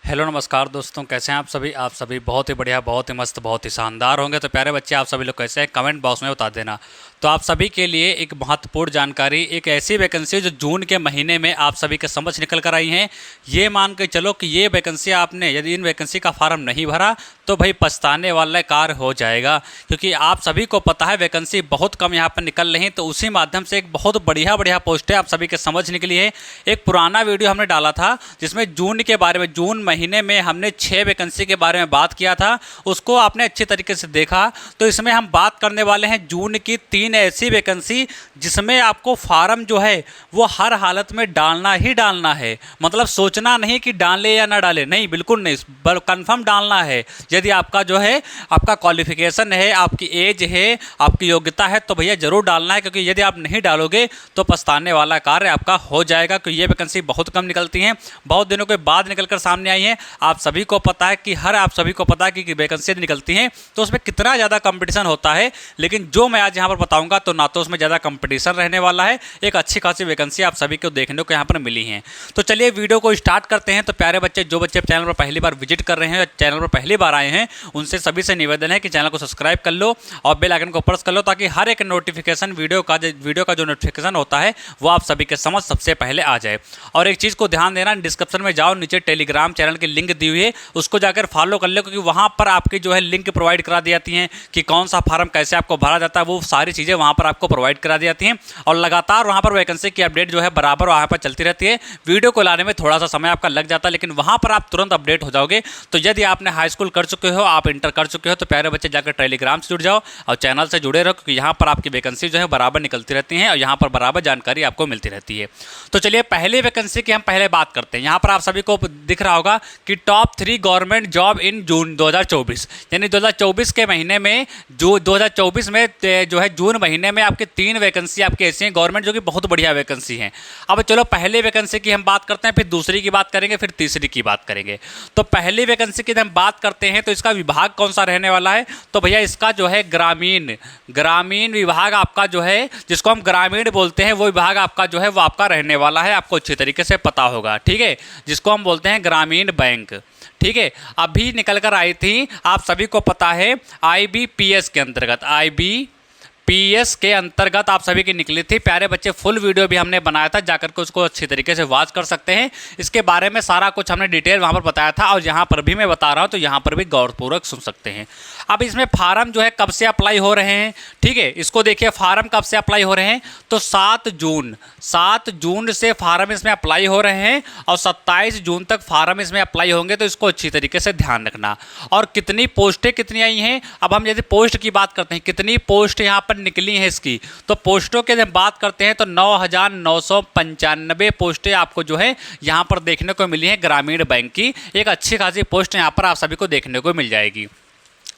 Hello नमस्कार दोस्तों, कैसे हैं आप सभी बहुत ही बढ़िया, बहुत ही मस्त, बहुत ही शानदार होंगे। तो प्यारे बच्चे, आप सभी लोग कैसे हैं कमेंट बॉक्स में बता देना। तो आप सभी के लिए एक महत्वपूर्ण जानकारी, एक ऐसी वैकेंसी जो जून के महीने में आप सभी के समझ निकल कर आई हैं। ये मान के चलो कि ये वैकेंसी आपने यदि इन वैकेंसी का फार्म नहीं भरा तो भाई पछताने वाला कार्य हो जाएगा, क्योंकि आप सभी को पता है वैकेंसी बहुत कम यहाँ पर निकल रही। तो उसी माध्यम से एक बहुत बढ़िया बढ़िया पोस्ट है आप सभी के समझ निकली है। एक पुराना वीडियो हमने डाला था जिसमें जून के बारे में, जून महीने में हमने 6 वैकेंसी के बारे में बात किया था, उसको आपने अच्छे तरीके से देखा। तो इसमें हम बात करने वाले हैं जून की 3 ऐसी वैकेंसी जिसमें आपको फार्म जो है वो हर हालत में डालना ही डालना है। मतलब सोचना नहीं कि डालें या ना डालें, नहीं, बिल्कुल नहीं, कंफर्म डालना है। यदि आपका जो है आपका क्वालिफिकेशन है, आपकी एज है, आपकी योग्यता है, तो भैया जरूर डालना है, क्योंकि यदि आप नहीं डालोगे तो पछताने वाला कार्य आपका हो जाएगा। क्योंकि ये वैकेंसी बहुत कम निकलती हैं, बहुत दिनों के बाद निकलकर सामने आई हैं। आप सभी को पता है कि आप सभी को पता है कि वैकेंसी निकलती हैं तो उसमें कितना ज़्यादा कंपटीशन होता है। लेकिन जो मैं आज यहाँ पर बताऊँगा तो ना तो उसमें ज़्यादा कंपटीशन रहने वाला है, एक अच्छी खासी वैकेंसी आप सभी को देखने को यहाँ पर मिली हैं। तो चलिए वीडियो को स्टार्ट करते हैं। तो प्यारे बच्चे, जो बच्चे चैनल पर पहली बार विजिट कर रहे हैं, चैनल पर पहली बार आए हैं, उनसे सभी से निवेदन है कि चैनल को सब्सक्राइब कर लो और बेल आइकन को प्रेस कर लो, ताकि हर एक नोटिफिकेशन वीडियो का जो नोटिफिकेशन होता है वो आप सभी के समझ सबसे पहले आ जाए। और एक चीज़ को ध्यान देना, डिस्क्रिप्शन में जाओ, नीचे टेलीग्राम चैनल की लिंक दी हुई है, उसको जाकर फॉलो कर लो, क्योंकि वहाँ पर आपकी जो है लिंक प्रोवाइड करा दी जाती हैं कि कौन सा फार्म कैसे आपको भरा जाता है, वो सारी चीज़ें वहाँ पर आपको प्रोवाइड करा दी जाती हैं। और लगातार वहाँ पर वैकेंसी की अपडेट जो है बराबर वहाँ पर चलती रहती है। वीडियो को लाने में थोड़ा सा समय आपका लग जाता है, लेकिन वहाँ पर आप तुरंत अपडेट हो जाओगे। तो यदि आपने हाई स्कूल कर चुके हो, आप इंटर कर चुके हो, तो प्यारे बच्चे जाकर टेलीग्राम से जुड़ जाओ और चैनल से जुड़े रहो, क्योंकि यहाँ पर आपकी वैकेंसी जो है बराबर निकलती रहती हैं और यहाँ पर बराबर जानकारी आपको मिलती रहती है। तो चलिए पहले वैकेंसी की हम पहले बात करते हैं। यहाँ पर आप सभी को दिख रहा होगा कि टॉप 3 गवर्नमेंट जॉब इन जून 2024, यानी 2024 के महीने में, जो 2024 में जो है जून महीने में आपकी 3 वैकेंसी आपकी ऐसी हैं गवर्नमेंट, जो कि बहुत बढ़िया वैकेंसी हैं। अब चलो पहले वैकेंसी की हम बात करते हैं, फिर दूसरी की बात करेंगे, फिर तीसरी की बात करेंगे। तो पहली वैकेंसी की हम बात करते हैं तो इसका विभाग कौन सा रहने वाला है, तो भैया इसका जो है ग्रामीण विभाग आपका जो है, जिसको हम ग्रामीण बोलते हैं, वो विभाग आपका जो है वो आपका रहने वाला है। आपको अच्छी तरीके से पता होगा, ठीक है, जिसको हम बोलते हैं ग्रामीण बैंक। ठीक है, अभी निकल कर आई थी, आप सभी को पता है, IBPS के अंतर्गत, IBPS के अंतर्गत आप सभी की निकली थी। प्यारे बच्चे, फुल वीडियो भी हमने बनाया था, जाकर के उसको अच्छी तरीके से वॉच कर सकते हैं। इसके बारे में सारा कुछ हमने डिटेल वहाँ पर बताया था, और यहाँ पर भी मैं बता रहा हूँ, तो यहाँ पर भी गौरपूर्वक सुन सकते हैं। अब इसमें फार्म जो है कब से अप्लाई हो रहे हैं, ठीक है, इसको देखिए, फार्म कब से अप्लाई हो रहे हैं, तो 7 जून से फार्म इसमें अप्लाई हो रहे हैं और 27 जून तक फार्म इसमें अप्लाई होंगे। तो इसको अच्छी तरीके से ध्यान रखना। और कितनी पोस्टें कितनी आई हैं, अब हम यदि पोस्ट की बात करते हैं, कितनी पोस्ट यहाँ पर निकली हैं इसकी, तो पोस्टों के जब बात करते हैं तो 9,995 पोस्टें आपको जो है यहाँ पर देखने को मिली हैं ग्रामीण बैंक की। एक अच्छी खासी पोस्ट यहाँ पर आप सभी को देखने को मिल जाएगी।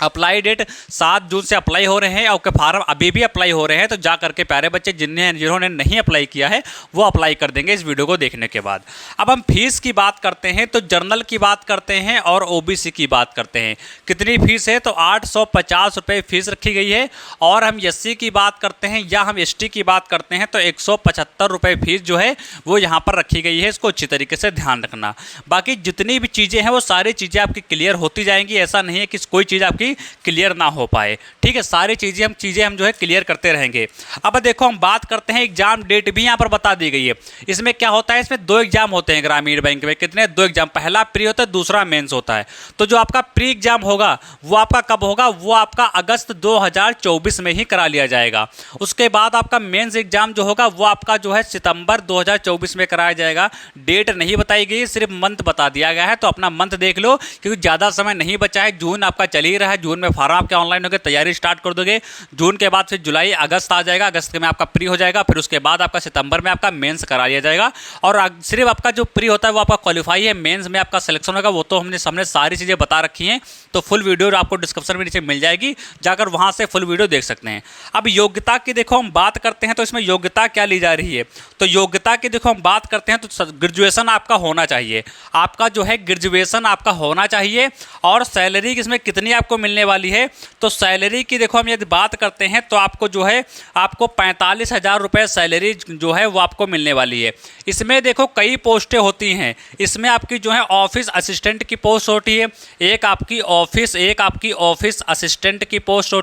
अप्लाई डेट 7 जून से अप्लाई हो रहे हैं, और फार्म अभी भी अप्लाई हो रहे हैं। तो जा करके प्यारे बच्चे, जिन्होंने नहीं अप्लाई किया है वो अप्लाई कर देंगे इस वीडियो को देखने के बाद। अब हम फीस की बात करते हैं, तो जनरल की बात करते हैं और OBC की बात करते हैं। कितनी फीस है, तो 850 रुपये फीस रखी गई है। और हम SC की बात करते हैं या हम ST की बात करते हैं तो 175 रुपये फीस जो है वो यहाँ पर रखी गई है। इसको अच्छी तरीके से ध्यान रखना। बाकी जितनी भी चीज़ें हैं वो सारी चीज़ें आपकी क्लियर होती जाएंगी, ऐसा नहीं है कि कोई चीज़ आपकी क्लियर ना हो पाए, ठीक है, सारी चीज़ें हम जो है क्लियर करते रहेंगे। अब देखो, हम बात करते हैं एग्जाम डेट भी यहाँ पर बता दी गई है। इसमें क्या होता है, इसमें 2 एग्जाम होते हैं ग्रामीण बैंक में। कितने, 2 एग्जाम, पहला प्री होता है, दूसरा मेंस होता है। तो जो आपका प्री एग्जाम होगा वो आपका कब होगा, वो आपका अगस्त 2024 में ही करा लिया जाएगा। उसके बाद आपका मेंस एग्जाम जो होगा वो आपका जो है सितंबर 2024 में कराया जाएगा। डेट नहीं बताई गई, सिर्फ मंथ बता दिया गया है, तो अपना मंथ देख लो, क्योंकि ज़्यादा समय नहीं बचा है। जून आपका चल ही रहा है, जून में फार्म आपके ऑनलाइन हो गए, तैयारी स्टार्ट कर दोगे। जून के बाद फिर जुलाई अगस्त आ जाएगा, अगस्त में आपका प्री हो जाएगा, फिर उसके बाद आपका सितंबर में आपका मेंस करा लिया जाएगा। और सिर्फ आपका जो प्री होता है वो आपका क्वालिफाई है, मेंस में आपका सिलेक्शन होगा, वो तो हमने सारी चीज़ें बता रखी हैं। तो फुल वीडियो आपको डिस्क्रिप्शन में नीचे मिल जाएगी, जाकर वहाँ से फुल वीडियो देख सकते हैं। अब योग्यता की देखो हम बात करते हैं, तो इसमें योग्यता क्या ली जा रही है, तो योग्यता की देखो हम बात करते हैं तो ग्रेजुएशन आपका होना चाहिए। आपका जो है ग्रेजुएशन आपका होना चाहिए। और सैलरी इसमें कितनी आपको मिलने वाली है। तो सैलरी की देखो हम यदि बात करते हैं तो आपको जो है आपको 45,000 रुपये सैलरी जो है वो आपको मिलने वाली है। इसमें देखो कई पोस्टें होती हैं। इसमें आपकी जो है ऑफिस असिस्टेंट की पोस्ट होती है, एक आपकी ऑफिस असिस्टेंट की पोस्ट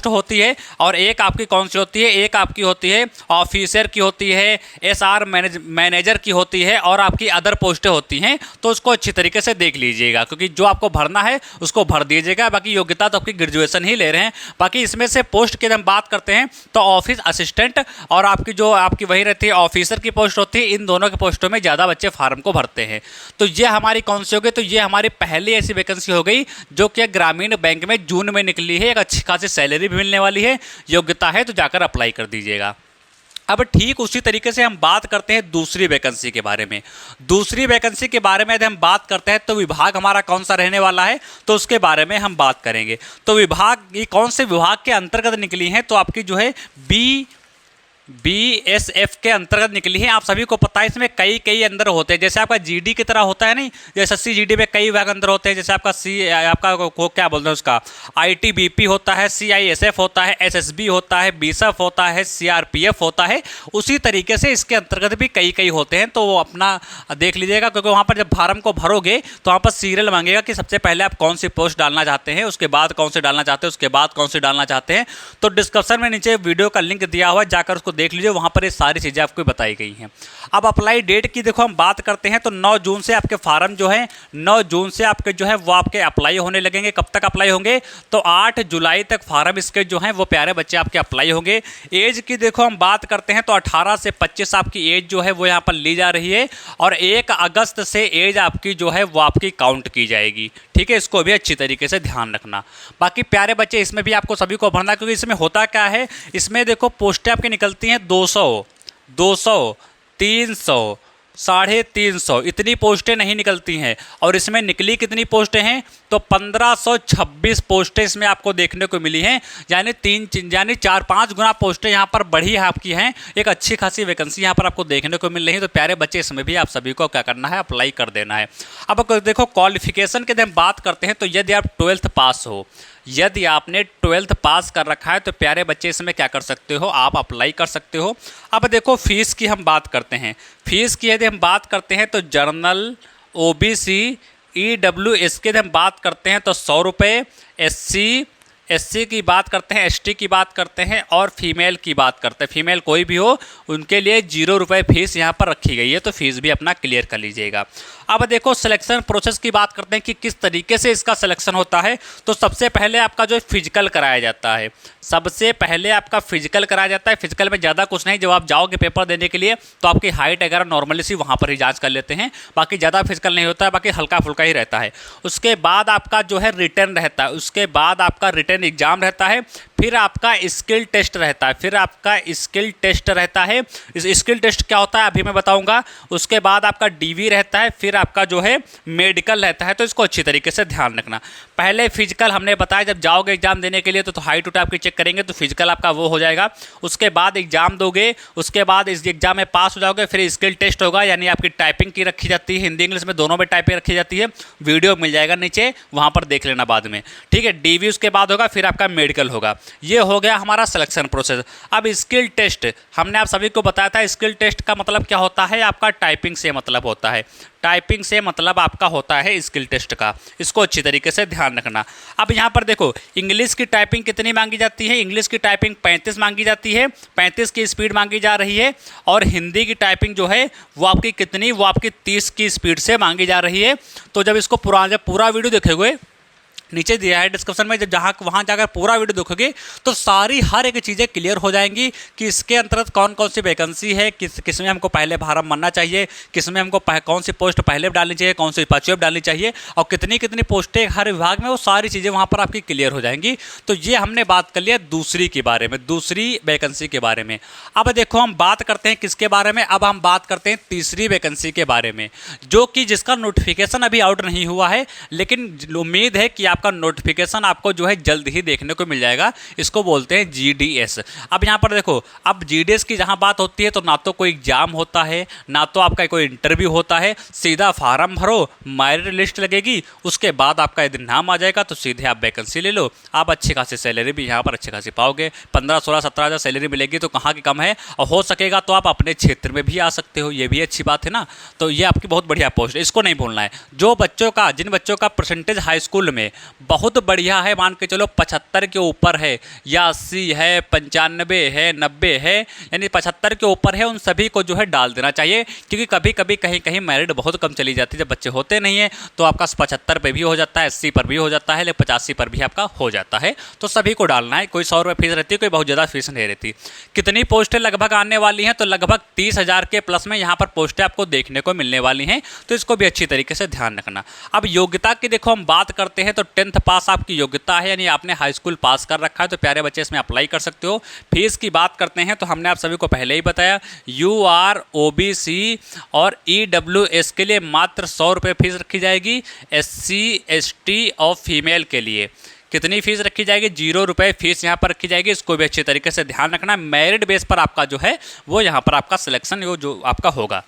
होती है और एक आपकी कौन सी होती है, एक आपकी होती है ऑफिसर की होती है, एसआर मैनेजर की होती है और आपकी अदर पोस्टें होती हैं। तो उसको अच्छी तरीके से देख लीजिएगा, क्योंकि जो आपको भरना है उसको भर दीजिएगा। बाकी योग्यता तो आपकी ग्रेजुएशन ही ले रहे हैं। बाकी इसमें से पोस्ट की हम बात करते हैं तो ऑफिस असिस्टेंट और आपकी जो आपकी वही रहती है ऑफिसर की पोस्ट होती है, इन दोनों की पोस्टों में ज़्यादा बच्चे फार्म को भरते हैं। तो ये हमारी कौन सी हो गई, तो ये हमारी पहली ऐसी वैकेंसी हो गई जो कि ग्रामीण बैंक में जून में निकली है। एक अच्छी खासी सैलरी भी मिलने वाली है, योग्यता है तो जाकर अप्लाई कर दीजिएगा। अब ठीक उसी तरीके से हम बात करते हैं दूसरी वैकेंसी के बारे में। दूसरी वैकेंसी के बारे में यदि हम बात करते हैं तो विभाग हमारा कौन सा रहने वाला है, तो उसके बारे में हम बात करेंगे। तो विभाग ये कौन से विभाग के अंतर्गत निकली हैं, तो आपकी जो है BSF के अंतर्गत निकली है। आप सभी को पता है इसमें कई अंदर होते हैं, जैसे आपका GD की तरह होता है नहीं, जैसे SSC GD में कई विभाग अंदर होते हैं। जैसे आपका क्या बोलते हैं उसका ITBP होता है, CISF होता है, SSB होता है, BSF होता है, CRPF होता है। उसी तरीके से इसके अंतर्गत भी कई होते हैं। तो वो अपना देख लीजिएगा, क्योंकि वहाँ पर जब फार्म को भरोगे तो वहाँ पर सीरियल मांगेगा कि सबसे पहले आप कौन सी पोस्ट डालना चाहते हैं, उसके बाद कौन से डालना चाहते हैं, उसके बाद कौन से डालना चाहते हैं। तो डिस्क्रिप्शन में नीचे वीडियो का लिंक दिया हुआ है, जाकर उसको देख लीजिए, वहां पर ये सारी चीजें आपको बताई गई हैं। अब अप्लाई डेट की देखो हम बात करते हैं तो 9 जून से आपके फार्म जो है 9 जून से आपके जो है वो आपके अप्लाई होने लगेंगे। कब तक अप्लाई होंगे, तो 8 जुलाई तक फार्म इसके जो हैं वो प्यारे बच्चे आपके अप्लाई होंगे। एज की देखो हम बात करते हैं तो 18 से 25 आपकी एज जो है वो यहाँ पर ली जा रही है और 1 अगस्त से एज आपकी जो है वो आपकी काउंट की जाएगी। ठीक है, इसको भी अच्छी तरीके से ध्यान रखना। बाकी प्यारे बच्चे इसमें भी आपको सभी को भरना, क्योंकि इसमें होता क्या है, इसमें देखो पोस्टें आपकी निकलती हैं 200, 300, 350 इतनी पोस्टें नहीं निकलती हैं। और इसमें निकली कितनी पोस्टें हैं, तो 1526 पोस्टें इसमें आपको देखने को मिली हैं। यानी 4-5 गुना पोस्टें यहाँ पर बढ़ी है आपकी हैं। एक अच्छी खासी वैकेंसी यहाँ पर आपको देखने को मिल रही है। तो प्यारे बच्चे इसमें भी आप सभी को क्या करना है, अप्लाई कर देना है। अब देखो क्वालिफिकेशन की हम बात करते हैं तो यदि आप 12th पास हो, यदि आपने 12th पास कर रखा है तो प्यारे बच्चे इसमें क्या कर सकते हो, आप अप्लाई कर सकते हो। अब देखो फीस की हम बात करते हैं। फीस की यदि हम बात करते हैं तो जनरल, OBC, EWS की यदि हम बात करते हैं तो 100 रुपये, SC की बात करते हैं, ST की बात करते हैं और फीमेल की बात करते हैं। फीमेल कोई भी हो उनके लिए 0 रुपये फीस यहाँ पर रखी गई है। तो फीस भी अपना क्लियर कर लीजिएगा। अब देखो सिलेक्शन प्रोसेस की बात करते हैं कि किस तरीके से इसका सिलेक्शन होता है। तो सबसे पहले आपका जो फिजिकल कराया जाता है, सबसे पहले आपका फिजिकल कराया जाता है। फिजिकल में ज़्यादा कुछ नहीं, जब आप जाओगे पेपर देने के लिए तो आपकी हाइट वगैरह नॉर्मली सी वहाँ पर ही जांच कर लेते हैं। बाकी ज़्यादा फिजिकल नहीं होता है, बाकी हल्का फुल्का ही रहता है। उसके बाद आपका जो है रिटर्न रहता है, उसके बाद आपका रिटर्न एग्जाम रहता है, फिर आपका स्किल टेस्ट रहता है, इस स्किल टेस्ट क्या होता है अभी मैं बताऊंगा। उसके बाद आपका DV रहता है, फिर आपका जो है मेडिकल रहता है। तो इसको अच्छी तरीके से ध्यान रखना। पहले फिजिकल हमने बताया, जब जाओगे एग्जाम देने के लिए तो हाइट उट आपकी चेक करेंगे, तो फिजिकल आपका वो हो जाएगा। उसके बाद एग्जाम दोगे, उसके बाद इस एग्जाम में पास हो जाओगे, फिर स्किल टेस्ट होगा, यानी आपकी टाइपिंग की रखी जाती है, हिंदी इंग्लिश में दोनों में टाइपिंग रखी जाती है। वीडियो मिल जाएगा नीचे, वहाँ पर देख लेना बाद में। ठीक है, DV उसके बाद होगा, फिर आपका मेडिकल होगा। ये हो गया हमारा सिलेक्शन प्रोसेस। अब स्किल टेस्ट हमने आप सभी को बताया था। स्किल टेस्ट का मतलब क्या होता है, आपका टाइपिंग से मतलब होता है। टाइपिंग से मतलब आपका होता है स्किल टेस्ट का। इसको अच्छी तरीके से ध्यान रखना। अब यहाँ पर देखो इंग्लिश की टाइपिंग कितनी मांगी जाती है, इंग्लिश की टाइपिंग 35 मांगी जाती है, 35 की स्पीड मांगी जा रही है। और हिंदी की टाइपिंग जो है वो आपकी कितनी, वो आपकी 30 की स्पीड से मांगी जा रही है। तो जब इसको जब पूरा वीडियो देखोगे, नीचे दिया है डिस्क्रिप्शन में, जब वहाँ जाकर पूरा वीडियो देखोगे तो सारी हर एक चीज़ें क्लियर हो जाएंगी कि इसके अंतर्गत कौन कौन सी वैकेंसी है, किस में हमको पहले फार्म भरना चाहिए, किस में हमको कौन सी पोस्ट पहले डालनी चाहिए, कौन सी पाँचवीं डालनी चाहिए, और कितनी कितनी पोस्टें हर विभाग में, वो सारी चीज़ें वहाँ पर आपकी क्लियर हो जाएंगी। तो ये हमने बात कर लिया दूसरी के बारे में, दूसरी वैकेंसी के बारे में। अब देखो हम बात करते हैं किसके बारे में, अब हम बात करते हैं तीसरी वैकेंसी के बारे में, जो कि जिसका नोटिफिकेशन अभी आउट नहीं हुआ है, लेकिन उम्मीद है कि आपका नोटिफिकेशन आपको जो है जल्द ही देखने को मिल जाएगा। इसको बोलते हैं GDS। अब यहाँ पर देखो, अब GDS की जहाँ बात होती है तो ना तो कोई एग्जाम होता है, ना तो आपका कोई इंटरव्यू होता है, सीधा फार्म भरो, मेरिट लिस्ट लगेगी, उसके बाद आपका यदि नाम आ जाएगा तो सीधे आप वैकेंसी ले लो। आप अच्छी खासी सैलरी भी यहाँ पर अच्छी खासी पाओगे, 15, 16, 17 हज़ार सैलरी मिलेगी तो कहाँ की कम है। और हो सकेगा तो आप अपने क्षेत्र में भी आ सकते हो, ये भी अच्छी बात है ना। तो ये आपकी बहुत बढ़िया पोस्ट है, इसको नहीं भूलना है। जिन बच्चों का परसेंटेज हाई स्कूल में बहुत बढ़िया है, मान के चलो 75 के ऊपर है या 80 है, 95 है, 90 है, यानी 75 के ऊपर है, उन सभी को जो है डाल देना चाहिए। क्योंकि कभी कभी कहीं कहीं मेरिट बहुत कम चली जाती है, जब बच्चे होते नहीं है तो आपका 75 पे भी हो जाता है, 80 पर भी हो जाता है, लेकिन 85 पर भी आपका हो जाता है। तो सभी को डालना है। कोई 100 रुपये फीस रहती है, कोई बहुत ज़्यादा फीस नहीं रहती। कितनी पोस्टें लगभग आने वाली हैं? तो लगभग 30,000 के प्लस में यहाँ पर पोस्टें आपको देखने को मिलने वाली हैं। तो इसको भी अच्छी तरीके से ध्यान रखना। अब योग्यता की देखो हम बात करते हैं तो 10th पास आपकी योग्यता है, यानी आपने हाई स्कूल पास कर रखा है तो प्यारे बच्चे इसमें अप्लाई कर सकते हो। फीस की बात करते हैं तो हमने आप सभी को पहले ही बताया, UR, OBC और EWS के लिए मात्र 100 रुपये फीस रखी जाएगी। SC, ST और फीमेल के लिए कितनी फीस रखी जाएगी? 0 रुपये फीस यहाँ पर रखी जाएगी। इसको भी अच्छे तरीके से ध्यान रखना। मेरिट बेस पर आपका जो है वो यहाँ पर आपका सिलेक्शन जो आपका होगा।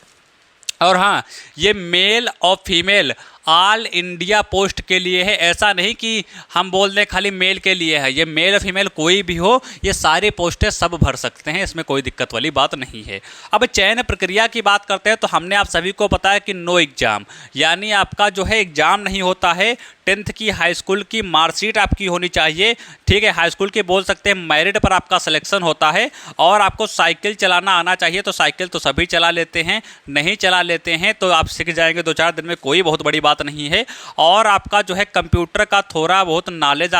और हाँ, ये मेल और फीमेल ऑल इंडिया पोस्ट के लिए है। ऐसा नहीं कि हम बोल दें खाली मेल के लिए है, ये मेल और फीमेल कोई भी हो, ये सारी पोस्टें सब भर सकते हैं, इसमें कोई दिक्कत वाली बात नहीं है। अब चयन प्रक्रिया की बात करते हैं तो हमने आप सभी को बताया कि नो एग्जाम, यानी आपका जो है एग्जाम नहीं होता है। 10th की हाई स्कूल की मार्कशीट आपकी होनी चाहिए, ठीक है। हाई स्कूल की बोल सकते हैं, मेरिट पर आपका सिलेक्शन होता है। और आपको साइकिल चलाना आना चाहिए, तो साइकिल तो सभी चला लेते हैं, नहीं चला लेते हैं तो आप सीख जाएंगे 2-4 दिन में, कोई बहुत बड़ी बात नहीं है। और आपका जो है कंप्यूटर का थोड़ा बहुत नॉलेज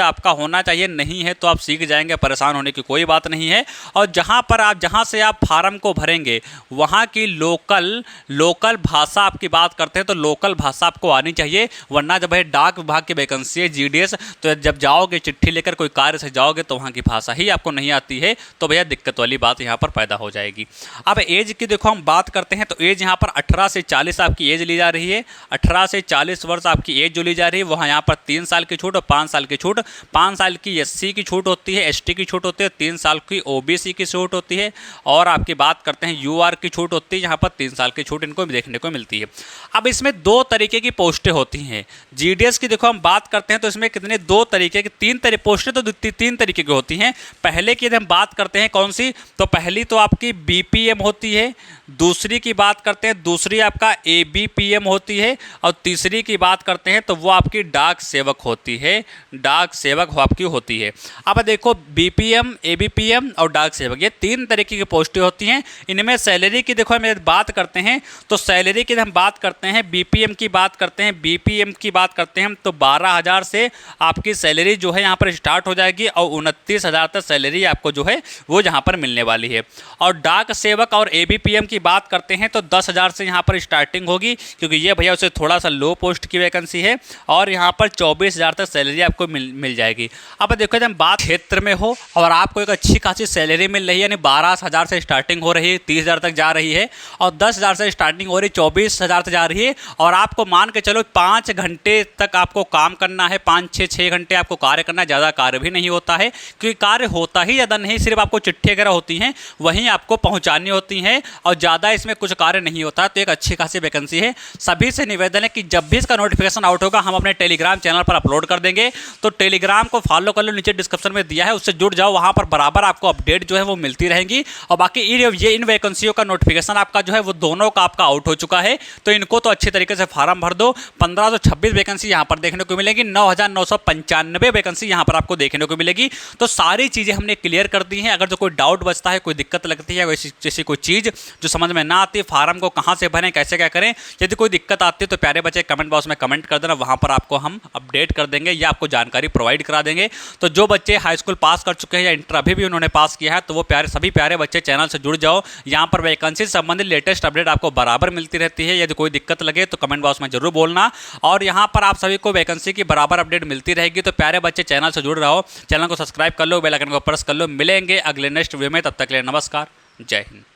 आपका होना चाहिए, नहीं है तो आप सीख जाएंगे, परेशान होने की कोई बात नहीं है। और जहाँ से आप फार्म को भरेंगे वहाँ की लोकल भाषा आपकी बात करते हैं तो लोकल भाषा आपको आनी चाहिए। वरना जब है डाक विभाग की वैकेंसी है GDS, तो जब जाओगे चिट्ठी लेकर कोई कार्य से जाओगे तो वहाँ की भाषा ही आपको नहीं आती है तो भैया दिक्कत वाली बात यहाँ पर पैदा हो जाएगी। अब एज की देखो हम बात करते हैं तो एज यहाँ पर 18 से 40 आपकी एज ली जा रही है। 18 से 40 वर्ष आपकी एज जो ली जा रही है, वहाँ यहाँ पर 3 साल की छूट और 5 साल की छूट। 5 साल की SC की छूट होती है, ST की छूट होती है, 3 साल की OBC की छूट होती है। और आपकी बात करते हैं UR की छूट होती है, यहाँ पर 3 साल की छूट इनको देखने को मिलती है। अब इसमें 2 तरीके की पोस्टें होती हैं। GDS की देखो हम बात करते हैं तो इसमें कितने 2 तरीके की 3 पोस्टें तो 3 तरीके की होती हैं। पहले की यदि हम बात करते हैं कौन सी, तो पहली तो आपकी BPM होती है। दूसरी की बात करते हैं, दूसरी आपका ABPM होती है। और तीसरी की बात करते हैं तो वो आपकी डाक सेवक होती है, डाक सेवक आपकी होती है। अब देखो BPM, ABPM और डाक सेवक, ये 3 तरीके की पोस्टें होती हैं। इनमें सैलरी की देखो हम बात करते हैं तो सैलरी की हम बात करते हैं, BPM की बात करते हैं, BPM की बात करते हैं तो 12,000 से आपकी सैलरी जो है यहाँ पर स्टार्ट हो जाएगी और 29,000 तक सैलरी आपको जो है वो यहाँ पर मिलने वाली है। और डाक सेवक और ABPM की बात करते हैं तो 10,000 से यहाँ पर स्टार्टिंग होगी, क्योंकि ये भैया उसे थोड़ा सा लो पोस्ट की वैकेंसी है। और यहाँ पर 24,000 तक सैलरी आपको मिल जाएगी। अब देखो जब बात क्षेत्र में हो और आपको एक अच्छी खासी सैलरी मिल रही है, यानी 12,000 से स्टार्टिंग हो रही है, 30,000 तक जा रही है, और 10,000 से स्टार्टिंग हो रही है, 24,000 तक जा रही है। और आपको मान के चलो 5 घंटे तक आपको काम करना है, 5-6 घंटे आपको कार्य करना है, ज़्यादा कार्य भी नहीं होता है, क्योंकि कार्य होता ही ज़्यादा नहीं, सिर्फ आपको चिट्ठी वगैरह होती हैं वहीं आपको पहुँचानी होती हैं, और ज़्यादा इसमें कुछ कार्य नहीं होता। तो एक अच्छी खासी वैकेंसी है। सभी से निवेदन है कि जब भी इसका नोटिफिकेशन आउट होगा हम अपने टेलीग्राम चैनल पर अपलोड कर देंगे, तो टेलीग्राम को फॉलो कर लो, नीचे डिस्क्रिप्शन में दिया है, उससे जुड़ जाओ, वहाँ पर बराबर आपको अपडेट जो है वो मिलती रहेंगी। और बाकी ये इन वैकेंसियों का नोटिफिकेशन आपका जो है वो दोनों का आपका आउट हो चुका है, तो इनको तो अच्छे तरीके से फार्म भर दो। 1526 वैकेंसी यहाँ पर देखने को मिलेगी, 9,995 वैकेंसी यहाँ पर आपको देखने को मिलेगी। तो सारी चीज़ें हमने क्लियर कर दी हैं। अगर जो कोई डाउट बचता है, कोई दिक्कत लगती है, जैसी कोई चीज़ जो समझ में ना आती, फार्म को कहाँ से भरें, कैसे क्या करें, यदि कोई दिक्कत आती है तो प्यारे बच्चे कमेंट बॉक्स में कमेंट कर देना, वहाँ पर आपको हम अपडेट कर देंगे या आपको जानकारी प्रोवाइड करा देंगे। तो जो बच्चे हाई स्कूल पास कर चुके हैं या इंटर अभी भी उन्होंने पास किया है, तो वो सभी प्यारे बच्चे चैनल से जुड़ जाओ। यहाँ पर वैकेंसी से संबंधित लेटेस्ट अपडेट आपको बराबर मिलती रहती है। यदि कोई दिक्कत लगे तो कमेंट बॉक्स में जरूर बोलना। और यहाँ पर आप सभी को वैकेंसी की बराबर अपडेट मिलती रहेगी। तो प्यारे बच्चे चैनल से जुड़ रहो, चैनल को सब्सक्राइब कर लो, बेल आइकन को प्रेस कर लो। मिलेंगे अगले नेक्स्ट वीडियो में, तब तक के लिए नमस्कार, जय हिंद।